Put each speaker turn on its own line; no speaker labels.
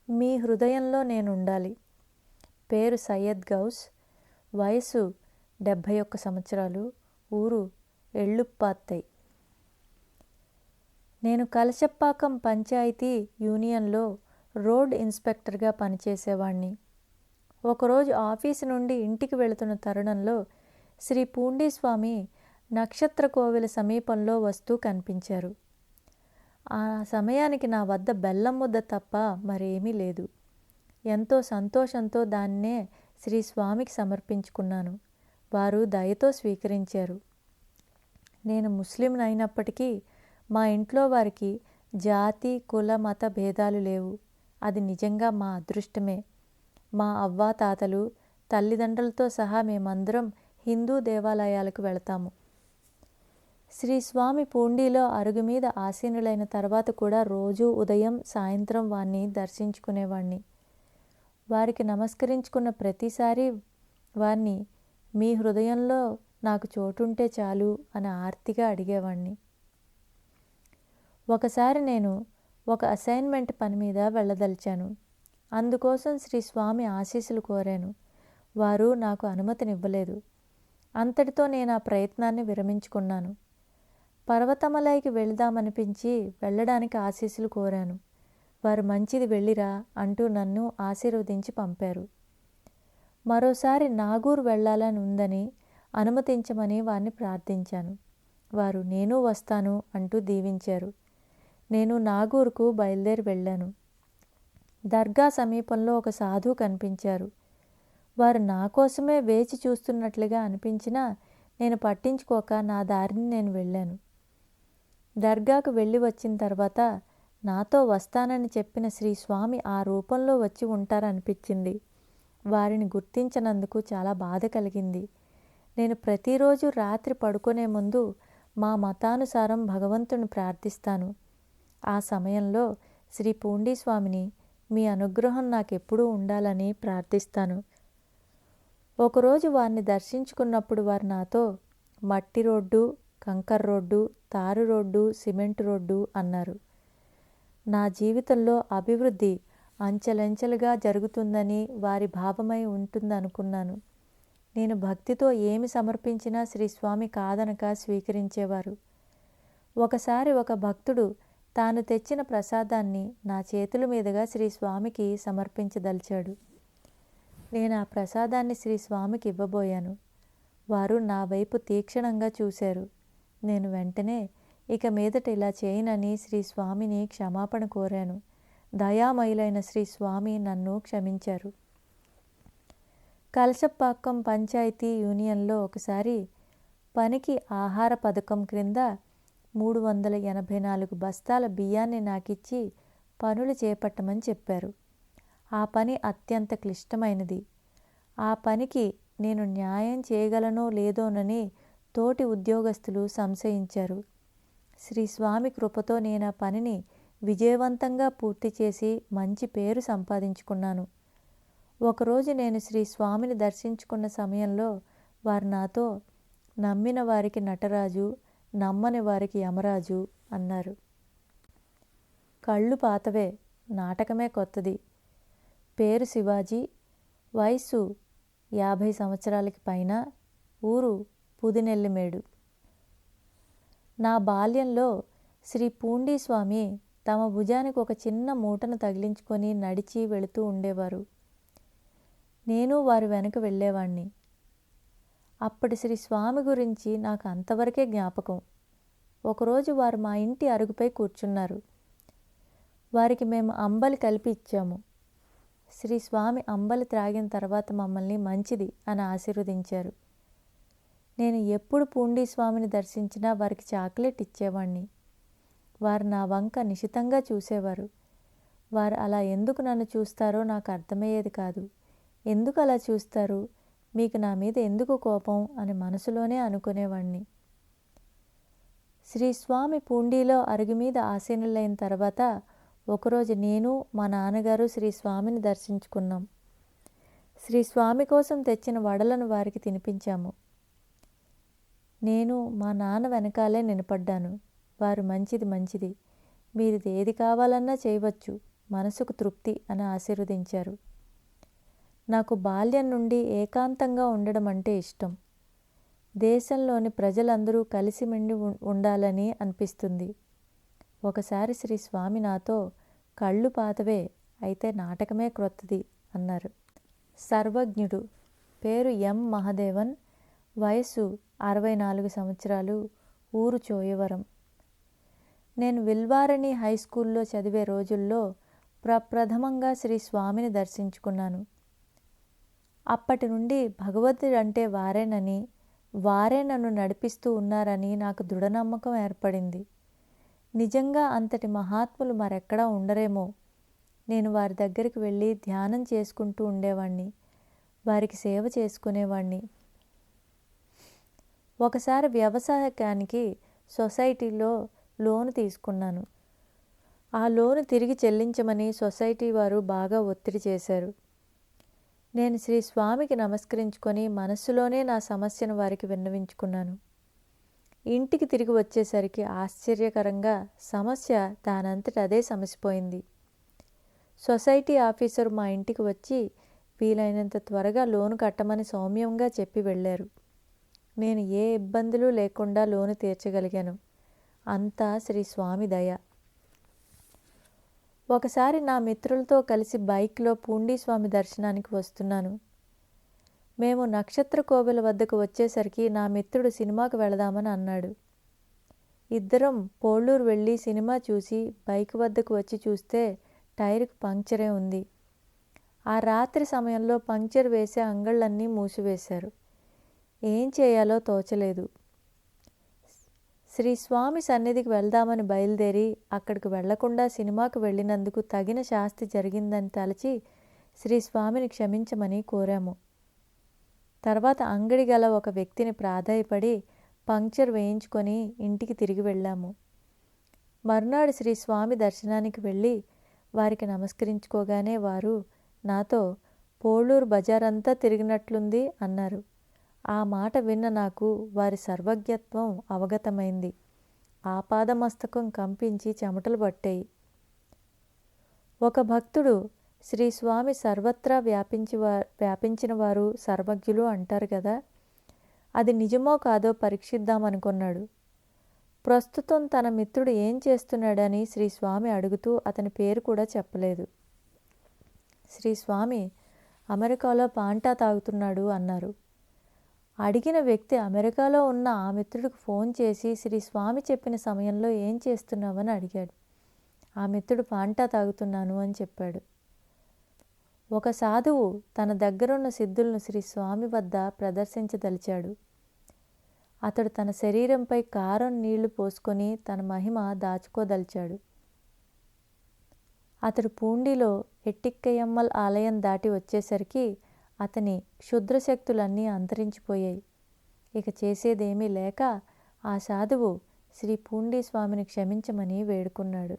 మీ హృదయంలో నేనుండాలి. పేరు సయ్యద్ గౌస్. వయసు 71 సంవత్సరాలు. ఊరు ఎళ్ళుప్పాత్తై. నేను కలశప్పాకం పంచాయతీ యూనియన్లో రోడ్ ఇన్స్పెక్టర్గా పనిచేసేవాణ్ణి. ఒకరోజు ఆఫీసు నుండి ఇంటికి వెళుతున్న తరుణంలో శ్రీ పూండీస్వామి నక్షత్ర కోవెల సమీపంలో వస్తూ కనిపించారు. ఆ సమయానికి నా వద్ద బెల్లం ముద్ద తప్ప మరేమీ లేదు. ఎంతో సంతోషంతో దాన్నే శ్రీ స్వామికి సమర్పించుకున్నాను. వారు దయతో స్వీకరించారు. నేను ముస్లింను అయినప్పటికీ మా ఇంట్లో వారికి జాతి కుల మత భేదాలు లేవు. అది నిజంగా మా అదృష్టమే. మా అవ్వాతాతలు తల్లిదండ్రులతో సహా మేమందరం హిందూ దేవాలయాలకు వెళతాము. శ్రీ స్వామి పూండీలో అరుగు మీద ఆసీనులైన తర్వాత కూడా రోజూ ఉదయం సాయంత్రం వారిని దర్శించుకునేవాణ్ణి. వారికి నమస్కరించుకున్న ప్రతిసారి వారిని మీ హృదయంలో నాకు చోటుంటే చాలు అని ఆర్తిగా అడిగేవాణ్ణి. ఒకసారి నేను ఒక అసైన్మెంట్ పని మీద వెళ్ళదలిచాను. అందుకోసం శ్రీ స్వామి ఆశీస్సులు కోరాను. వారు నాకు అనుమతినివ్వలేదు. అంతటితో నేను ఆ ప్రయత్నాన్ని విరమించుకున్నాను. పర్వతమలైకి వెళదామనిపించి వెళ్ళడానికి ఆశీస్సులు కోరాను. వారు మంచిది వెళ్ళిరా అంటూ నన్ను ఆశీర్వదించి పంపారు. మరోసారి నాగూర్ వెళ్ళాలని ఉందని అనుమతించమని వారిని ప్రార్థించాను. వారు నేను వస్తాను అంటూ దీవించారు. నేను నాగూర్కు బయలుదేరి వెళ్ళాను. దర్గా సమీపంలో ఒక సాధువు కనిపించారు. వారు నా కోసమే వేచి చూస్తున్నట్లుగా అనిపించినా నేను పట్టించుకోక నా దారిని నేను వెళ్ళాను. దర్గాకు వెళ్ళి వచ్చిన తర్వాత నాతో వస్తానని చెప్పిన శ్రీ స్వామి ఆ రూపంలో వచ్చి ఉంటారనిపించింది. వారిని గుర్తించనందుకు చాలా బాధ కలిగింది. నేను ప్రతిరోజు రాత్రి పడుకునే ముందు మా మతానుసారం భగవంతుని ప్రార్థిస్తాను. ఆ సమయంలో శ్రీ పూండీస్వామిని మీ అనుగ్రహం నాకెప్పుడూ ఉండాలని ప్రార్థిస్తాను. ఒకరోజు వారిని దర్శించుకున్నప్పుడు వారు నాతో మట్టి రోడ్డు, కంకర్ రోడ్డు, తారు రోడ్డు, సిమెంట్ రోడ్డు అన్నారు. నా జీవితంలో అభివృద్ధి అంచెలంచెలుగా జరుగుతుందని వారి భావమై ఉంటుందనుకున్నాను. నేను భక్తితో ఏమి సమర్పించినా శ్రీ స్వామి కాదనక స్వీకరించేవారు. ఒకసారి ఒక భక్తుడు తాను తెచ్చిన ప్రసాదాన్ని నా చేతుల మీదుగా శ్రీ స్వామికి సమర్పించదలిచాడు. నేను ఆ ప్రసాదాన్ని శ్రీ స్వామికి ఇవ్వబోయాను. వారు నా వైపు తీక్షణంగా చూశారు. నేను వెంటనే ఇక మీదట ఇలా చేయనని శ్రీ స్వామిని క్షమాపణ కోరాను. దయామయులైన శ్రీ స్వామి నన్ను క్షమించారు. కలశప్పాకం పంచాయతీ యూనియన్లో ఒకసారి పనికి ఆహార పథకం క్రింద 384 బస్తాల బియ్యాన్ని నాకిచ్చి పనులు చేపట్టమని చెప్పారు. ఆ పని అత్యంత క్లిష్టమైనది. ఆ పనికి నేను న్యాయం చేయగలనో లేదోనని తోటి ఉద్యోగస్తులు సంశయించారు. శ్రీ స్వామి కృపతో నేను ఆ పనిని విజయవంతంగా పూర్తి చేసి మంచి పేరు సంపాదించుకున్నాను. ఒకరోజు నేను శ్రీ స్వామిని దర్శించుకున్న సమయంలో వారు నాతో నమ్మిన వారికి నటరాజు, నమ్మని వారికి యమరాజు అన్నారు. కళ్ళు పాతవే, నాటకమే కొత్తది. పేరు శివాజీ. వయసు 50 సంవత్సరాలకి పైన. ఊరు పుదినెల్లిమేడు. నా బాల్యంలో శ్రీ పూండీస్వామి తమ భుజానికి ఒక చిన్న మూటను తగిలించుకొని నడిచి వెళుతూ ఉండేవారు. నేను వారి వెనక వెళ్ళేవాణ్ణి. అప్పటి శ్రీ స్వామి గురించి నాకు అంతవరకే జ్ఞాపకం. ఒకరోజు వారు మా ఇంటి అరుగుపై కూర్చున్నారు. వారికి మేము అంబలి కలిపి ఇచ్చాము. శ్రీ స్వామి అంబలి త్రాగిన తర్వాత మమ్మల్ని మంచిది అని ఆశీర్వదించారు. నేను ఎప్పుడు పూండీస్వామిని దర్శించినా వారికి చాక్లెట్ ఇచ్చేవాణ్ణి. వారు నా వంక నిశితంగా చూసేవారు. వారు అలా ఎందుకు నన్ను చూస్తారో నాకు అర్థమయ్యేది కాదు. ఎందుకు అలా చూస్తారు, మీకు నా మీద ఎందుకు కోపం అని మనసులోనే అనుకునేవాణ్ణి. శ్రీ స్వామి పూండీలో అరుగు మీద ఆసీనులైన తర్వాత ఒకరోజు నేను మా నాన్నగారు శ్రీ స్వామిని దర్శించుకున్నాం. శ్రీ స్వామి కోసం తెచ్చిన వడలను వారికి తినిపించాము. నేను మా నాన్న వెనకాలే నిలబడ్డాను. వారు మంచిది మంచిది, మీరు ఏది కావాలన్నా చేయవచ్చు, మనసుకు తృప్తి అని ఆశీర్వదించారు. నాకు బాల్యం నుండి ఏకాంతంగా ఉండడం అంటే ఇష్టం. దేశంలోని ప్రజలందరూ కలిసిమెలిసి ఉండాలని అనిపిస్తుంది. ఒకసారి శ్రీ స్వామి నాతో, కళ్ళు పాతవే, అయితే నాటకమే క్రొత్తది అన్నారు. సర్వజ్ఞుడు. పేరు ఎం మహదేవన్. వయసు 64 సంవత్సరాలు. ఊరు చోయవరం. నేను విల్వారణి హై స్కూల్లో చదివే రోజుల్లో ప్రప్రథమంగా శ్రీ స్వామిని దర్శించుకున్నాను. అప్పటి నుండి భగవంతుడంటే వారేనని, వారే నన్ను నడిపిస్తూ ఉన్నారని నాకు దృఢనమ్మకం ఏర్పడింది. నిజంగా అంతటి మహాత్ములు మరెక్కడా ఉండరేమో. నేను వారి దగ్గరికి వెళ్ళి ధ్యానం చేసుకుంటూ ఉండేవాణ్ణి, వారికి సేవ చేసుకునేవాణ్ణి. ఒకసారి వ్యవసాయానికి సొసైటీలో లోను తీసుకున్నాను. ఆ లోను తిరిగి చెల్లించమని సొసైటీ వారు బాగా ఒత్తిడి చేశారు. నేను శ్రీ స్వామికి నమస్కరించుకొని మనస్సులోనే నా సమస్యను వారికి విన్నవించుకున్నాను. ఇంటికి తిరిగి వచ్చేసరికి ఆశ్చర్యకరంగా సమస్య దానంతట అదే సమసిపోయింది. సొసైటీ ఆఫీసరు మా ఇంటికి వచ్చి వీలైనంత త్వరగా లోను కట్టమని సౌమ్యంగా చెప్పి వెళ్ళారు. నేను ఏ ఇబ్బందులు లేకుండా లోను తీర్చగలిగాను. అంతా శ్రీ స్వామి దయ. ఒకసారి నా మిత్రులతో కలిసి బైక్లో పూండీస్వామి దర్శనానికి వస్తున్నాను. మేము నక్షత్ర కోవెల వద్దకు వచ్చేసరికి నా మిత్రుడు సినిమాకు వెళదామని అన్నాడు. ఇద్దరం పోళ్ళూరు వెళ్ళి సినిమా చూసి బైక్ వద్దకు వచ్చి చూస్తే టైరుకు పంక్చరే ఉంది. ఆ రాత్రి సమయంలో పంక్చర్ వేసే అంగళ్ళన్నీ మూసివేశారు. ఏం చేయాలో తోచలేదు. శ్రీ స్వామి సన్నిధికి వెళ్దామని బయలుదేరి అక్కడికి వెళ్లకుండా సినిమాకు వెళ్ళినందుకు తగిన శాస్తి జరిగిందని తలచి శ్రీ స్వామిని క్షమించమని కోరాము. తర్వాత అంగడి గల ఒక వ్యక్తిని ప్రాధేయపడి పంక్చర్ వేయించుకొని ఇంటికి తిరిగి వెళ్ళాము. మరునాడు శ్రీ స్వామి దర్శనానికి వెళ్ళి వారికి నమస్కరించుకోగానే వారు నాతో, పోళ్ళూరు బజారంతా తిరిగినట్లుంది అన్నారు. ఆ మాట విన్న నాకు వారి సర్వజ్ఞత్వం అవగతమైంది. ఆపాదమస్తకం కంపించి చెమటలు పట్టాయి. ఒక భక్తుడు, శ్రీ స్వామి సర్వత్రా వ్యాపించిన వారు సర్వజ్ఞులు అంటారు కదా, అది నిజమో కాదో పరీక్షిద్దామనుకున్నాడు. ప్రస్తుతం తన మిత్రుడు ఏం చేస్తున్నాడని శ్రీ స్వామి అడుగుతూ అతని పేరు కూడా చెప్పలేదు. శ్రీ స్వామి, అమెరికాలో పాంటా తాగుతున్నాడు అన్నారు. అడిగిన వ్యక్తి అమెరికాలో ఉన్న ఆ మిత్రుడికి ఫోన్ చేసి శ్రీ స్వామి చెప్పిన సమయంలో ఏం చేస్తున్నావని అడిగాడు. ఆ మిత్రుడు పాంటా తాగుతున్నాను అని చెప్పాడు. ఒక సాధువు తన దగ్గరున్న సిద్ధులను శ్రీ స్వామి వద్ద ప్రదర్శించదలిచాడు. అతడు తన శరీరంపై కారం నీళ్లు పోసుకొని తన మహిమ దాచుకోదలిచాడు. అతడు పూండిలో ఎట్టిక్కయమ్మల్ ఆలయం దాటి వచ్చేసరికి అతని క్షుద్రశక్తులన్నీ అంతరించిపోయాయి. ఇక చేసేదేమీ లేక ఆ సాధువు శ్రీ పూండీ స్వామిని క్షమించమని వేడుకున్నాడు.